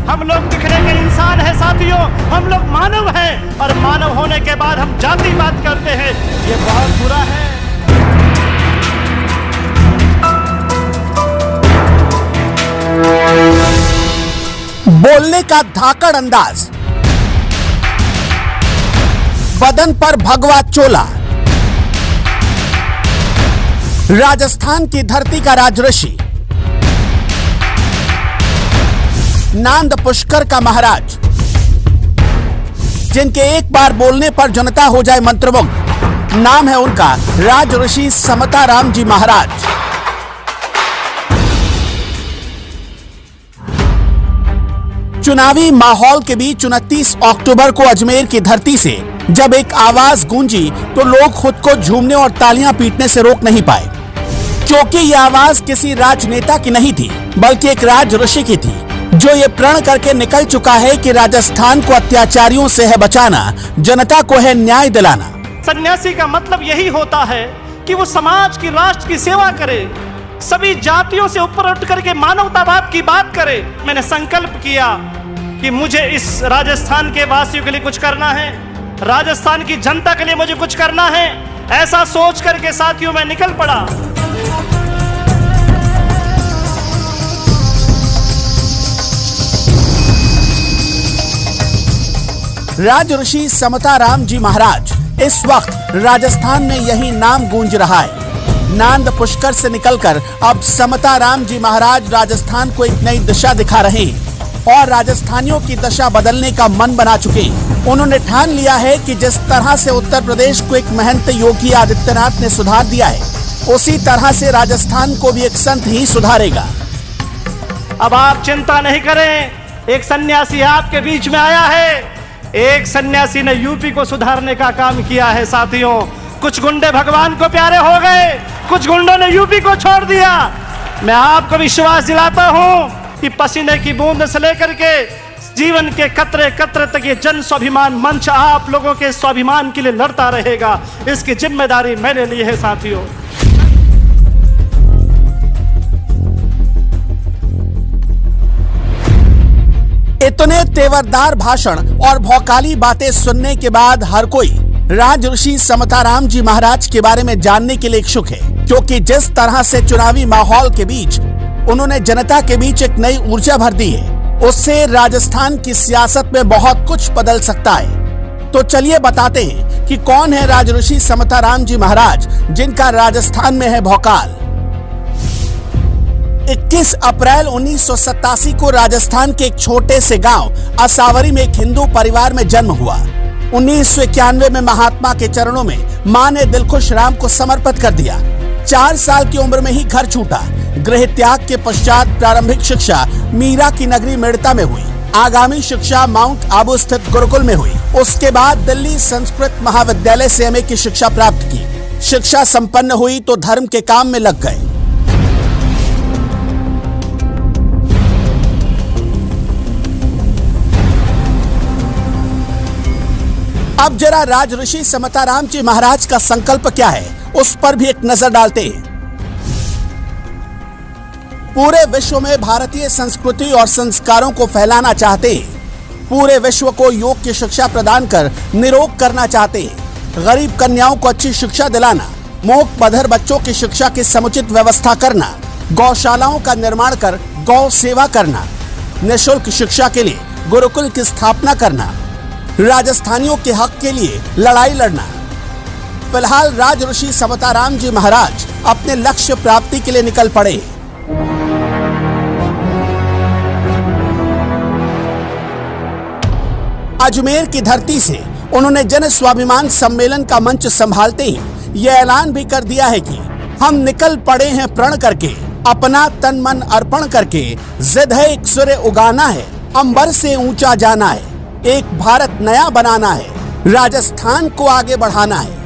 हम लोग दिखने के इंसान हैं साथियों, हम लोग मानव हैं, और मानव होने के बाद हम जातिवाद करते हैं, ये बहुत बुरा है। बोलने का धाकड़ अंदाज, बदन पर भगवा चोला, राजस्थान की धरती का राजऋषि, नांद पुष्कर का महाराज, जिनके एक बार बोलने पर जनता हो जाए मंत्रमुग्ध। नाम है उनका राजऋषि समताराम जी महाराज। चुनावी माहौल के बीच 29 अक्टूबर को अजमेर की धरती से जब एक आवाज गूंजी तो लोग खुद को झूमने और तालियां पीटने से रोक नहीं पाए, क्योंकि यह आवाज किसी राजनेता की नहीं थी, बल्कि एक राजऋषि की थी, जो ये प्रण करके निकल चुका है कि राजस्थान को अत्याचारियों से है बचाना, जनता को है न्याय दिलाना। सन्यासी का मतलब यही होता है कि वो समाज की, राष्ट्र की सेवा करे, सभी जातियों से ऊपर उठ करके मानवतावाद की बात करे। मैंने संकल्प किया कि मुझे इस राजस्थान के वासियों के लिए कुछ करना है, राजस्थान की जनता के लिए मुझे कुछ करना है। ऐसा सोच करके साथियों मैं निकल पड़ा। राजऋषि समताराम जी महाराज इस वक्त राजस्थान में यही नाम गूंज रहा है। नांद पुष्कर से निकलकर अब समताराम जी महाराज राजस्थान को एक नई दिशा दिखा रहे हैं और राजस्थानियों की दशा बदलने का मन बना चुके हैं। उन्होंने ठान लिया है कि जिस तरह से उत्तर प्रदेश को एक महंत योगी आदित्यनाथ ने सुधार दिया है, उसी तरह से राजस्थान को भी एक संत ही सुधारेगा। अब आप चिंता नहीं करें, एक सन्यासी आपके बीच में आया है। एक सन्यासी ने यूपी को सुधारने का काम किया है साथियों। कुछ गुंडे भगवान को प्यारे हो गए, कुछ गुंडों ने यूपी को छोड़ दिया। मैं आपको विश्वास दिलाता हूं कि पसीने की बूंद से लेकर के जीवन के कतरे कतरे तक ये जन स्वाभिमान मंच आप लोगों के स्वाभिमान के लिए लड़ता रहेगा। इसकी जिम्मेदारी मैंने ली है साथियों। इतने तेवरदार भाषण और भौकाली बातें सुनने के बाद हर कोई राजऋषि समताराम जी महाराज के बारे में जानने के लिए इच्छुक है, क्योंकि जिस तरह से चुनावी माहौल के बीच उन्होंने जनता के बीच एक नई ऊर्जा भर दी है, उससे राजस्थान की सियासत में बहुत कुछ बदल सकता है। तो चलिए बताते हैं कि कौन है राजऋषि समताराम जी महाराज, जिनका राजस्थान में है भौकाल। 21 अप्रैल 1987 को राजस्थान के एक छोटे से गांव असावरी में एक हिंदू परिवार में जन्म हुआ। 1991 में महात्मा के चरणों में मां ने दिलखुश राम को समर्पित कर दिया। 4 साल की उम्र में ही घर छूटा। गृह त्याग के पश्चात प्रारंभिक शिक्षा मीरा की नगरी मेड़ता में हुई। आगामी शिक्षा माउंट आबू स्थित गुरुकुल में हुई। उसके बाद दिल्ली संस्कृत महाविद्यालय से MA की शिक्षा प्राप्त की। शिक्षा संपन्न हुई तो धर्म के काम में लग गए। अब जरा राजऋषि समताराम जी महाराज का संकल्प क्या है, उस पर भी एक नजर डालते हैं। पूरे विश्व में भारतीय संस्कृति और संस्कारों को फैलाना चाहते हैं। पूरे विश्व को योग की शिक्षा प्रदान कर निरोग करना चाहते हैं। गरीब कन्याओं को अच्छी शिक्षा दिलाना, मूक बधिर बच्चों की शिक्षा की समुचित व्यवस्था करना, गौशालाओं का निर्माण कर गौ सेवा करना, निःशुल्क शिक्षा के लिए गुरुकुल की स्थापना करना, राजस्थानियों के हक के लिए लड़ाई लड़ना। फिलहाल राजऋषि समताराम जी महाराज अपने लक्ष्य प्राप्ति के लिए निकल पड़े। अजमेर की धरती से उन्होंने जन स्वाभिमान सम्मेलन का मंच संभालते ही यह ऐलान भी कर दिया है कि हम निकल पड़े हैं प्रण करके, अपना तन मन अर्पण करके। जिद है एक सूर्य उगाना है, अंबर से ऊंचा जाना है, एक भारत नया बनाना है, राजस्थान को आगे बढ़ाना है।